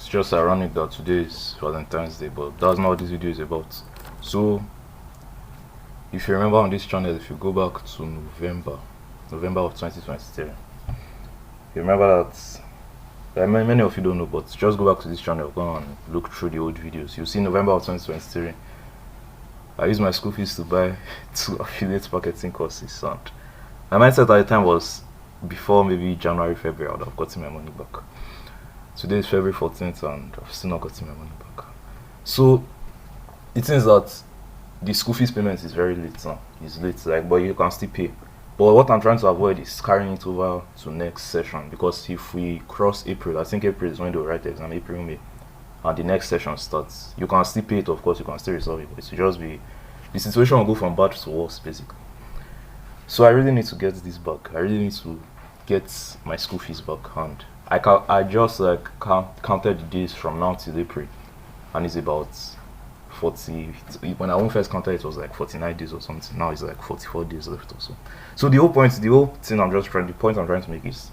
just ironic that today is Valentine's Day, but that's not what this video is about. So, if you remember on this channel, if you go back to November of 2023, you remember that. Many of you don't know, but just go back to this channel, go and look through the old videos. You'll see November of 2023. I used my school fees to buy 2 affiliate marketing courses, and my mindset at the time was before maybe January, February, I would have gotten my money back. Today is February 14th, and I've still not gotten my money back. So it seems that the school fees payment is very late now. It's late, like, but you can still pay. But what I'm trying to avoid is carrying it over to next session, because if we cross April, I think April is when they will write the exam, April, May, and the next session starts. You can still pay it, of course, you can still resolve it, but it will just be, the situation will go from bad to worse, basically. So I really need to get this back. I really need to get my school fees back, and I just like counted the days from now till April, and it's about 40. When I first counted, it was like 49 days or something. Now it's like 44 days left or so. So the whole point I'm trying to make is,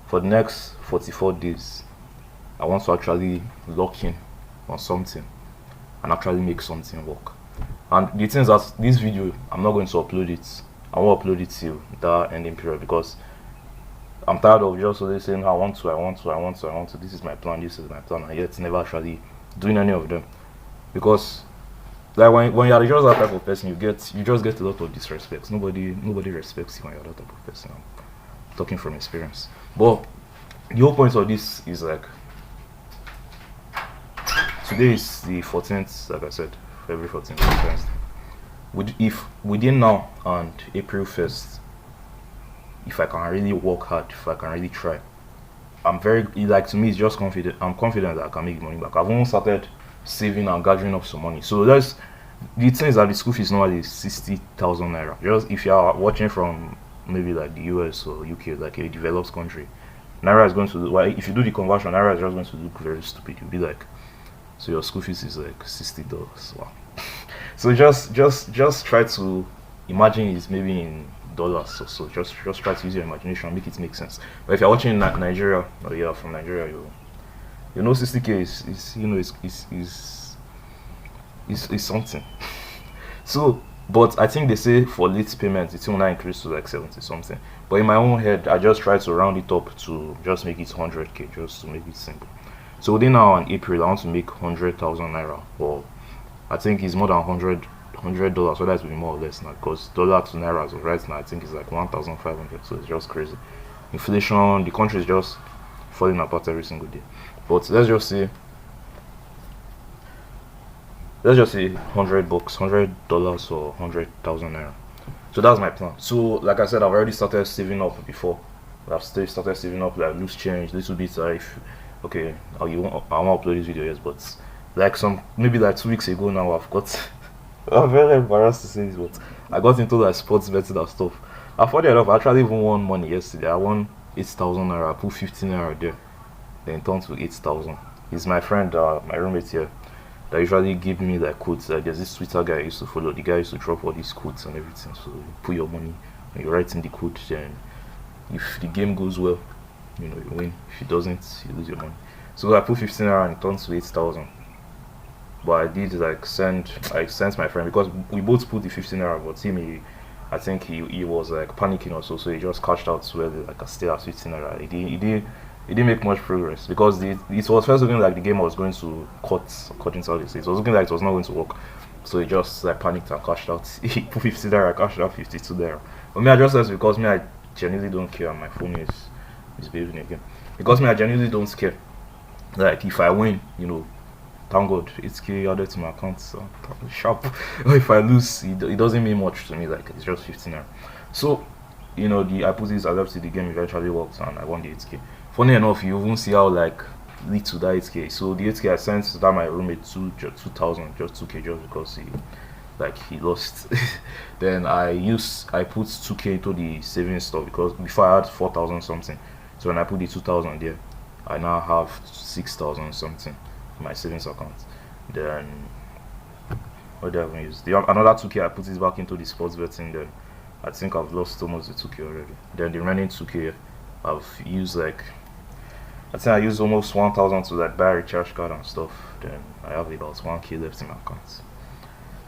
for the next 44 days, I want to actually lock in on something and actually make something work. And the thing is that this video, I'm not going to upload it. I won't upload it till that ending period, because I'm tired of just always saying I want to. This is my plan, and yet never actually doing any of them. Because like when you're just that type of person, you just get a lot of disrespect. Nobody respects you when you're that type of person. I'm talking from experience. But the whole point of this is, like, today is the 14th, like I said, February 14th. If within now and April 1st, if I can really work hard, if I can really try, to me, it's just confident. I'm confident that I can make money back. I've almost started saving and gathering up some money. So the thing is that the school fees normally is 60,000 naira. Just if you are watching from maybe like the US or UK, like a developed country, naira is going to look, well, if you do the conversion, naira is just going to look very stupid. You'll be like, so your school fees is like $60. Wow. So just try to imagine it's maybe in dollars or so. Just try to use your imagination and make it make sense. But if you're watching in Nigeria, or you're from Nigeria, you know 60k is something. So, but I think they say for late payment it will not increase to like 70 something. But in my own head, I just try to round it up to just make it 100k, just to make it simple. So within now and April, I want to make 100,000 naira, or I think it's more than $100, so that will be more or less now, because dollar to naira as of right now, I think it's like 1,500. So it's just crazy. Inflation, the country is just falling apart every single day. But let's just say $100, $100 or 100,000 naira. So that's my plan. So like I said, I've already started saving up before. I've started saving up, like loose change, little bit. Okay, I won't upload this video, yes, but like maybe like 2 weeks ago now, I've got I'm very embarrassed to say this, but I got into like sports betting and stuff. Funny enough, I actually even won money yesterday. I won 8,000 naira. I put 15 naira there, then it turned to 8,000. He's my friend, my roommate here, that usually give me like codes. There's this Twitter guy I used to follow. The guy used to drop all these codes and everything. So you put your money and you write in the code, then if the game goes well, you win. If it doesn't, you lose your money. So I put 15 naira and it turns to 8,000. But I did like I sent my friend, because we both put the 15 naira, but I think he was like panicking also, so he just cashed out well, like I still have 15 naira. He didn't make much progress, because it was first looking like the game was going to cut according to how they say. It was looking like it was not going to work, so he just like panicked and cashed out. He put 50 naira, cashed out 52 naira. But me, I just said, because me, I genuinely don't care, and my phone is behaving again. Because me, I genuinely don't care. Like if I win, thank God, 8k added to my account, so sharp. If I lose, it doesn't mean much to me, like it's just 15 naira. So, I put this, I left it, the game eventually worked, and I won the 8k. Funny enough, you won't see how like little that 8k. So the 8k I sent to that my roommate 2,000, just 2k, just because he lost. Then I put 2k into the savings stuff, because before I had 4,000 something. So when I put the 2,000 there, I now have 6,000 something in my savings account. Then what did I even use? Another 2k I put it back into the sports betting. Then I think I've lost almost the 2k already. Then the remaining 2k I've used like I think I used almost 1,000 to like buy a recharge card and stuff. Then I have about 1K left in my account.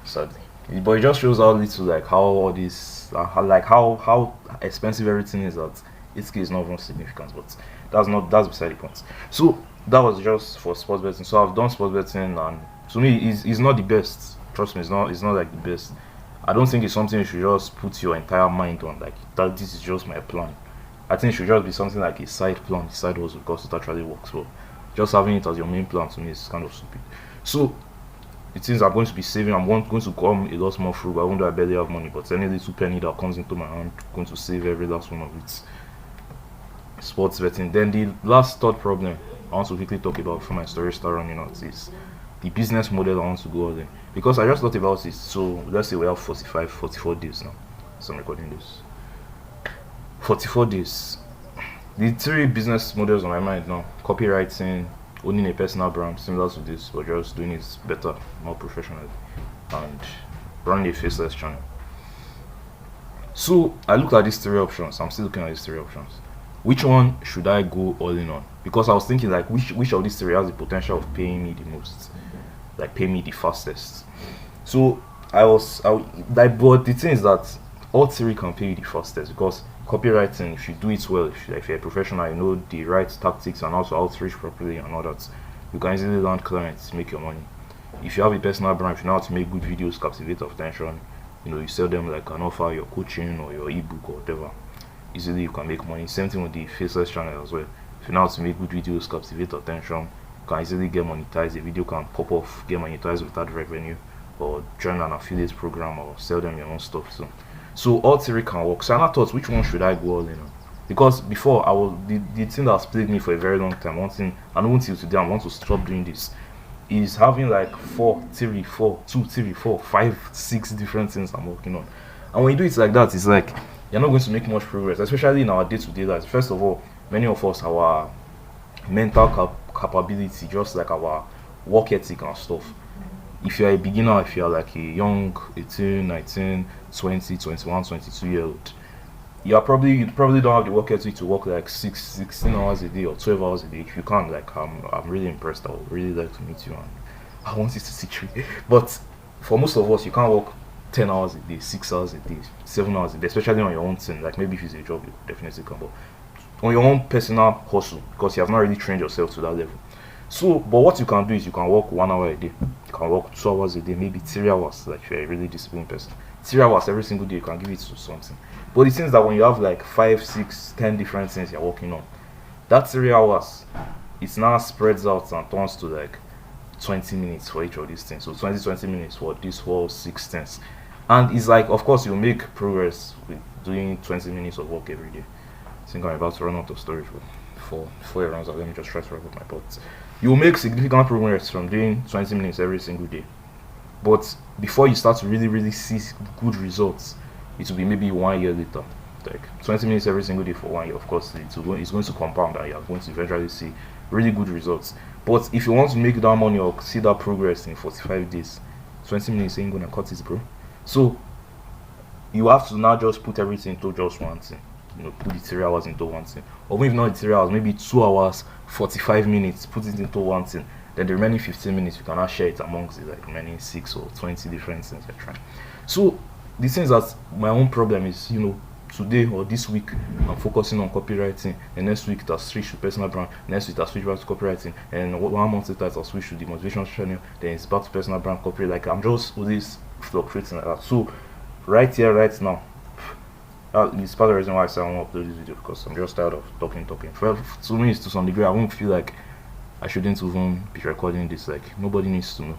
Sadly, but it just shows how little like how all this like how expensive everything is. That 8K is not even significant, but that's beside the point. So that was just for sports betting. So I've done sports betting, and to me, it's not the best. Trust me, it's not like the best. I don't think it's something you should just put your entire mind on. Like that, this is just my plan. I think it should just be something like a side plan, a side hustle, because it actually works. But just having it as your main plan to me is kind of stupid. So it seems I'm going to be saving. Going to become a lot more frugal. Even though I barely have money, but any little penny that comes into my hand, I'm going to save every last one of it. Sports betting. Then the last third problem I want to quickly talk about before my story start running out is the business model I want to go all in. Because I just thought about it. So let's say we have 44 days now. So I'm recording this. 44 days. The three business models on my mind now: copywriting, owning a personal brand similar to this, but just doing it better, more professionally, and running a faceless channel. So I looked at these three options. I'm still looking at these three options. Which one should I go all in on? Because I was thinking like which of these three has the potential of paying me the most, like pay me the fastest. So but the thing is that all three can pay you the fastest, because copywriting, if you do it well, if you're a professional, you know the right tactics and also outreach properly and all that, you can easily land clients, make your money. If you have a personal brand, if you know how to make good videos, captivate attention, you sell them like an offer, your coaching or your ebook or whatever, easily you can make money. Same thing with the faceless channel as well. If you know how to make good videos, captivate attention, you can easily get monetized. A video can pop off, get monetized with ad revenue, or join an affiliate program or sell them your own stuff. So all three can work. So I thought, which one should I go all in on? Because before I was the thing that has plagued me for a very long time, one thing, and even till today I want to stop doing this, is having like 5, 6 different things I'm working on. And when you do it like that, it's like you're not going to make much progress, especially in our day-to-day lives. First of all, many of us, our mental capability, just like our work ethic and stuff. If you're a beginner, if you're like a young 18, 19, 20, 21, 22 year old, you probably don't have the work ethic to work like 16 hours a day or 12 hours a day. If you can't, like I'm really impressed. I would really like to meet you, and I want you to see you. But for most of us, you can't work 10 hours a day, 6 hours a day, 7 hours a day, especially on your own thing. Like maybe if it's a job, you definitely can, but on your own personal hustle, because you have not really trained yourself to that level. So, but what you can do is you can work 1 hour a day, you can work 2 hours a day, maybe 3 hours, like if you're a really disciplined person. 3 hours every single day, you can give it to something. But it seems that when you have like 5, 6, 10 different things you're working on, that 3 hours, it now spreads out and turns to like 20 minutes for each of these things. So 20 minutes for these whole 6 things. And it's like, of course, you make progress with doing 20 minutes of work every day. I think I'm about to run out of storage before it runs out. Let me just try to wrap up my thoughts. You will make significant progress from doing 20 minutes every single day. But before you start to really see good results, it will be maybe 1 year later. Like 20 minutes every single day for 1 year, of course, it's going to compound and you're going to eventually see really good results. But if you want to make that money or see that progress in 45 days, 20 minutes ain't gonna cut it, bro. So you have to now just put everything into just one thing. Put the 3 hours into one thing. Or maybe not the 3 hours, maybe 2 hours, 45 minutes, put it into one thing. Then the remaining 15 minutes, you can now share it amongst the remaining 6 or 20 different things you're trying. So the things that my own problem is, today or this week I'm focusing on copywriting, and next week it has switched to personal brand, next week it has switched back to copywriting, and 1 month later it has switched to the motivation channel, then it's back to personal brand copy. Like I'm just always fluctuating like that. So right here, right now, it's part of the reason why I say I want to upload this video, because I'm just tired of talking. Well, to me, it's to some degree, I won't feel like I shouldn't even be recording this. Like nobody needs to know.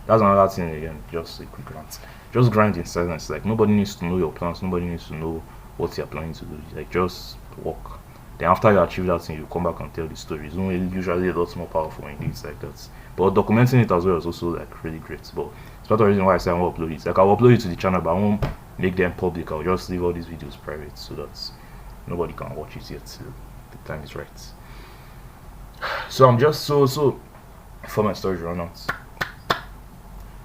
That's another thing again, just a quick rant. Just grind in silence. Like nobody needs to know your plans, nobody needs to know what you're planning to do. Like just work. Then after you achieve that thing, you come back and tell the story. It's usually a lot more powerful when you do it like that. But documenting it as well is also like really great. But it's part of the reason why I say I won't upload it. Like I'll upload it to the channel, but I won't make them public. I'll just leave all these videos private so that nobody can watch it yet till the time is right. So I'm just so before my storage run out.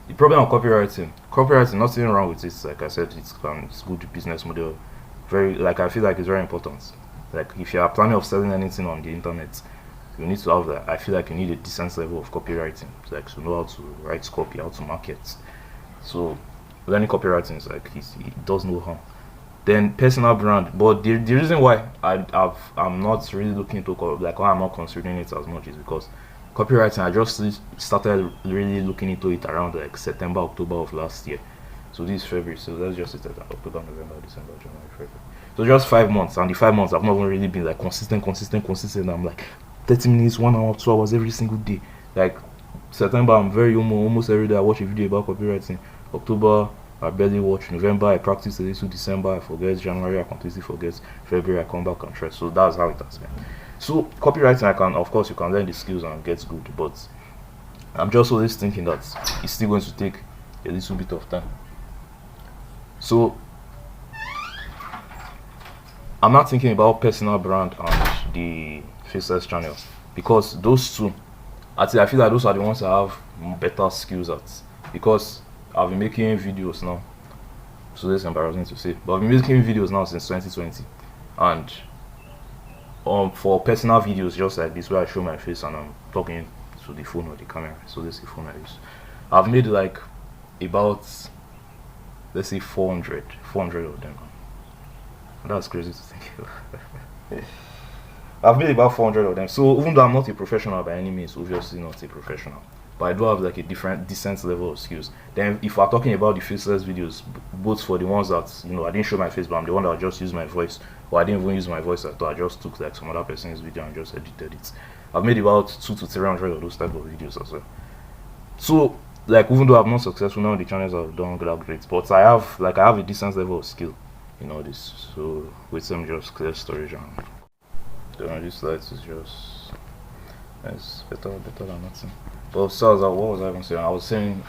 The problem of copywriting, nothing wrong with it. Like I said, it's good business model. I feel like it's very important. Like if you are planning of selling anything on the internet, you need to have that. I feel like you need a decent level of copywriting, like to know how to write copy, how to market. So learning copywriting is like it does no harm. Then personal brand, but the reason why I'm not really looking into like why I'm not considering it as much is because copywriting I just started really looking into it around like September, October of last year. So this is February, so let's just say that October, November, December, January, February. So just 5 months, and the 5 months I've not even really been like consistent. I'm like 30 minutes, 1 hour, 2 hours every single day. Like September, I'm very almost every day. I watch a video about copywriting. October, I barely watch. November, I practice a little. December, I forget. January, I completely forget. February, I come back and try. So that's how it has been. So copywriting, of course, you can learn the skills and get good, but I'm just always thinking that it's still going to take a little bit of time. So I'm not thinking about personal brand and the faceless channel because those two, I feel like those are the ones I have better skills at because I've been making videos now. So that's embarrassing to say, but I've been making videos now since 2020, and for personal videos just like this where I show my face and I'm talking to the phone or the camera. So this is the phone I use. I've made like about, let's say 400 of them. That's crazy to think. I've made about 400 of them. So even though I'm not a professional by any means, obviously not a professional, but I do have like a decent level of skills. Then if we're talking about the faceless videos, both for the ones that I didn't show my face, but I'm the one that just used my voice, or I didn't even use my voice at all. I just took like some other person's video and just edited it. I've made about 200 to 300 of those type of videos as well. So like even though I'm not successful now, the channels have done great, but I have a decent level of skill in all this. So with some just clear storage and this slide is just it's better than nothing. But so what was I even saying? I was saying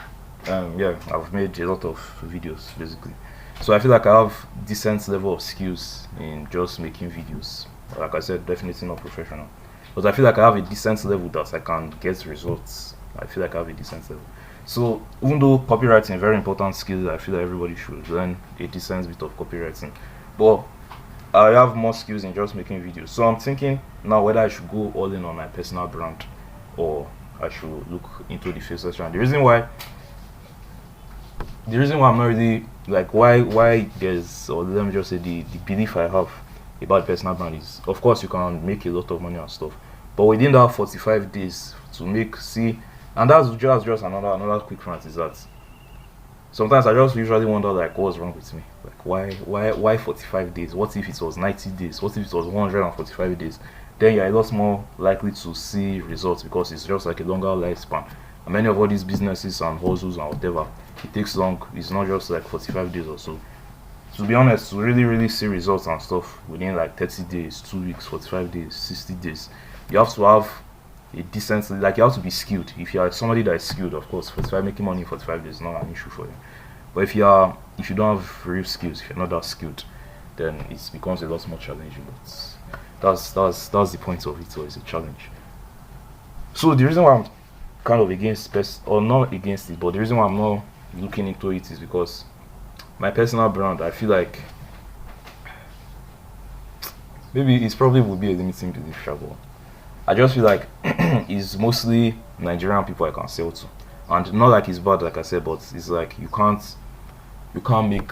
yeah, I've made a lot of videos basically. So I feel like I have decent level of skills in just making videos. Like I said, definitely not professional, but I feel like I have a decent level that I can get results. I feel like I have a decent level. So even though copywriting is a very important skill, I feel like everybody should learn a decent bit of copywriting. But I have more skills in just making videos. So I'm thinking now whether I should go all in on my personal brand or I should look into the faceless brand. The reason why I'm not really like why there's, or let me just say the belief I have about personal brand is, of course you can make a lot of money and stuff, but within that 45 days to make, and that's just another quick rant is that sometimes I just usually wonder like what's wrong with me, like why 45 days? What if it was 90 days? What if it was 145 days? Then you're a lot more likely to see results because it's just like a longer lifespan. And many of all these businesses and hustles and whatever, it takes long. It's not just like 45 days or so. To be honest, to really see results and stuff within like 30 days, 2 weeks, 45 days, 60 days, you have to have a decent, like you have to be skilled. If you are somebody that is skilled, of course, 45 making money in 45 days is not an issue for you. But if you don't have real skills, if you're not that skilled, then it becomes a lot more challenging. But that's the point of it. So it's a challenge. So the reason why I'm kind of against or not against it, but the reason why I'm not looking into it is because my personal brand, I feel like maybe it probably would be a limiting belief, but I just feel like it's mostly Nigerian people I can sell to, and not like it's bad, like I said, but it's like you can't make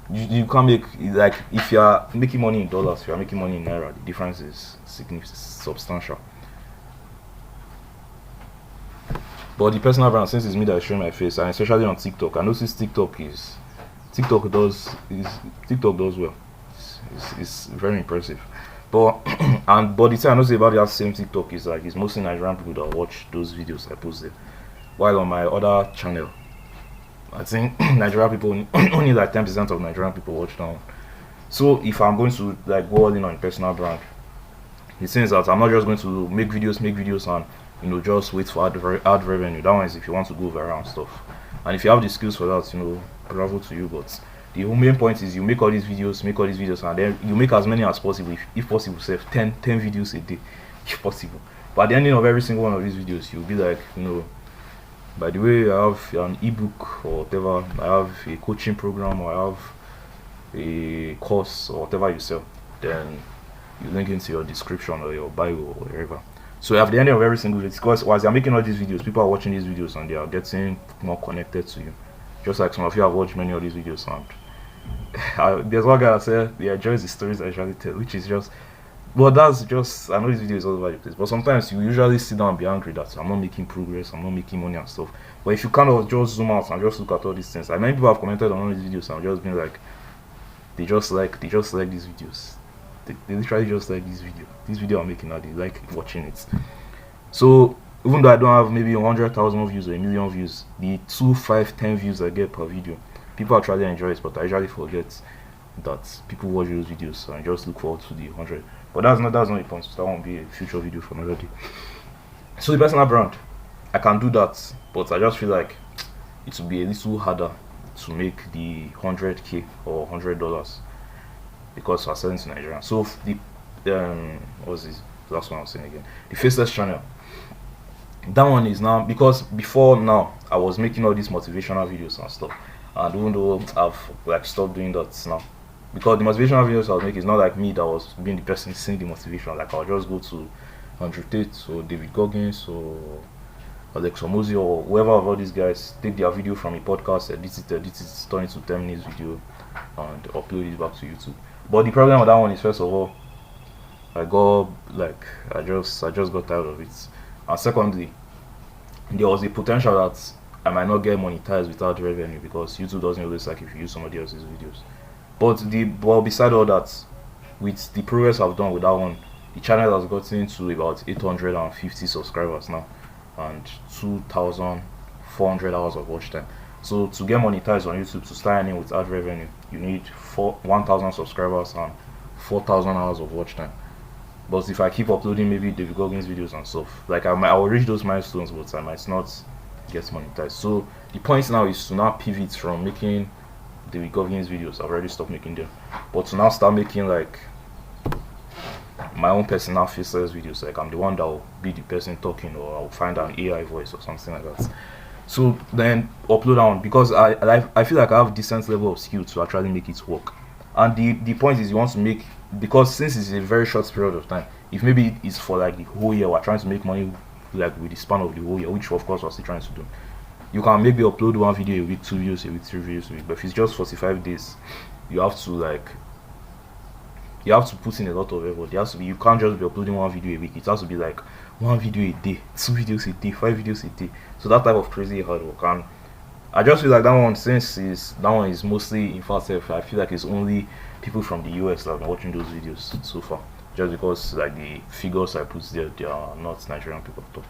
like if you are making money in dollars, if you are making money in naira, the difference is significant, substantial. But the personal brand, since it's me that is showing my face, and especially on TikTok, I notice TikTok does well. It's very impressive. But but the thing I notice about that same TikTok is like it's mostly Nigerian people that watch those videos I post there. While on my other channel, I think Nigerian people only like 10% of Nigerian people watch now. So if I'm going to like go all in on personal brand, it seems that I'm not just going to make videos and just wait for ad revenue. That one is if you want to go viral and stuff. And if you have the skills for that, bravo to you. But the main point is you make all these videos, and then you make as many as possible. If possible, save 10 videos a day, if possible. But at the ending of every single one of these videos, you'll be like, by the way, I have an ebook or whatever, I have a coaching program, or I have a course or whatever you sell. Then you link into your description or your bio or wherever. So at the end of every single video, because while they're making all these videos, people are watching these videos and they are getting more connected to you. Just like some of you have watched many of these videos, and there's one guy that said he enjoys the stories I usually tell, which is just, well, that's just, I know this video is all over the place, but sometimes you usually sit down and be angry that I'm not making progress, I'm not making money and stuff. But if you kind of just zoom out and just look at all these things, many people have commented on all these videos and just been like, they just like these videos. They literally just like this video I'm making now, they like watching it. So even though I don't have maybe 100,000 views or 1,000,000 views, the 2, 5, 10 views I get per video, people actually enjoy it, but I usually forget that people watch those videos and just look forward to the 100. But that's not the point, so that won't be a future video for another day. So the personal brand, I can do that, but I just feel like it will be a little harder to make the 100k or $100 because we're selling to Nigeria. So the what's this last one I was saying again? The Faceless channel. That one is now, because before now I was making all these motivational videos and stuff, and even though I've like stopped doing that now, because the motivational videos I was making is not like me that was being the person saying the motivation. Like I'll just go to Andrew Tate or David Goggins or Alex Omozi or whoever of all these guys, take their video from a podcast, edit it, turn it to 10 minutes video and upload it back to YouTube. But the problem with that one is, first of all, I just got tired of it, and secondly, there was a potential that I might not get monetized without revenue, because YouTube doesn't always like if you use somebody else's videos. But beside all that, with the progress I've done with that one, the channel has gotten to about 850 subscribers now and 2,400 hours of watch time. So to get monetized on YouTube, to start earning with ad revenue, you need 1,000 subscribers and 4,000 hours of watch time. But if I keep uploading maybe David Goggins videos and stuff, like I will reach those milestones, but I might not get monetized. So the point now is to now pivot from making David Goggins videos. I've already stopped making them, but to now start making like my own personal faceless videos. Like I'm the one that will be the person talking, or I'll find an AI voice or something like that. So then upload on, because I feel like I have decent level of skill to actually make it work. And the point is, you want to make, because since it's a very short period of time, if maybe it's for like the whole year, we're trying to make money like with the span of the whole year, which of course we're still trying to do, you can maybe upload one video a week, 2 videos a week, 3 videos a week. But if it's just 45 days, you have to put in a lot of effort. You can't just be uploading one video a week. It has to be like one video a day, 2 videos a day, 5 videos a day. So that type of crazy hard work. And I just feel like that one is mostly, in fact, I feel like it's only people from the US that have been watching those videos so far, just because like the figures I put there, they are not Nigerian people at all.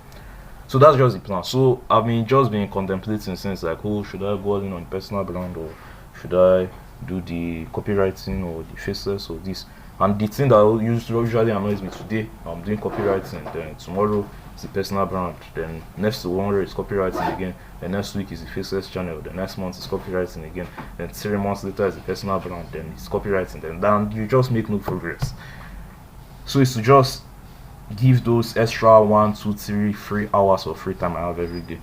So that's just the plan. So I've been contemplating since, like, oh, should I go in on personal brand, or should I do the copywriting or the faceless or this? And the thing that usually annoys me, today I'm doing copywriting, then tomorrow it's the personal brand, then next tomorrow it's copywriting again, then next week is the faceless channel, the next month is copywriting again, then 3 months later is the personal brand, then it's copywriting, then you just make no progress. So it's to just give those extra 1, 2, 3 free hours of free time I have every day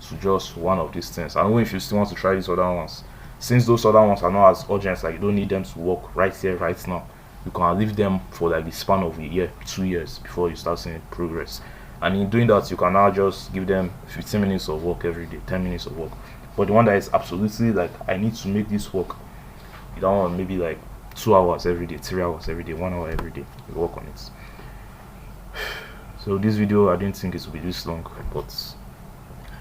to just one of these things. And even if you still want to try these other ones, since those other ones are not as urgent, like you don't need them to work right here, right now, you can leave them for like the span of a year, 2 years before you start seeing progress. And in doing that, you can now just give them 15 minutes of work every day, 10 minutes of work. But the one that is absolutely like, I need to make this work, you don't want maybe like 2 hours every day, 3 hours every day, 1 hour every day, you work on it. So this video, I didn't think it would be this long, but this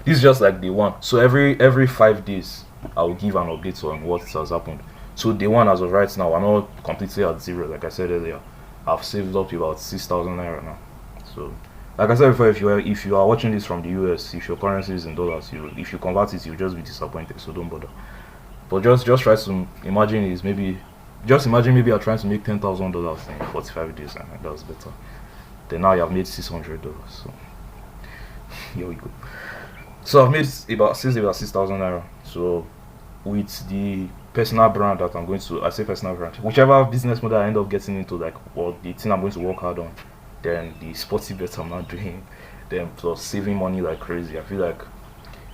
is just like day one. So every 5 days, I will give an update on what has happened. So day one, as of right now, we're not completely at zero. Like I said earlier, I've saved up to about 6,000 naira now. So like I said before, if you are watching this from the US, if your currency is in dollars, if you convert it, you'll just be disappointed. So don't bother. But just try to imagine maybe you're trying to make $10,000 in 45 days, and that's better. Then now you have made $600. So here we go. So I've made about 6,000 naira. So with the personal brand that I'm going to, I say personal brand, whichever business model I end up getting into, like, or the thing I'm going to work hard on, then the sporty bet I'm not doing, then plus saving money like crazy, I feel like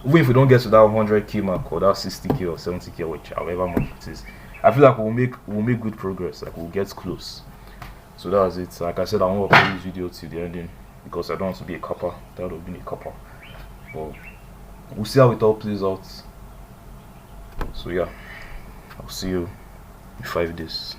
even if we don't get to that 100k mark or that 60k or 70k, which however much it is, I feel like we'll make good progress. Like we'll get close. So that's it. Like I said, I won't upload this video till the ending. because I don't want to be a copper. That would have been a copper. But we'll see how it all plays out. So yeah, I'll see you in 5 days.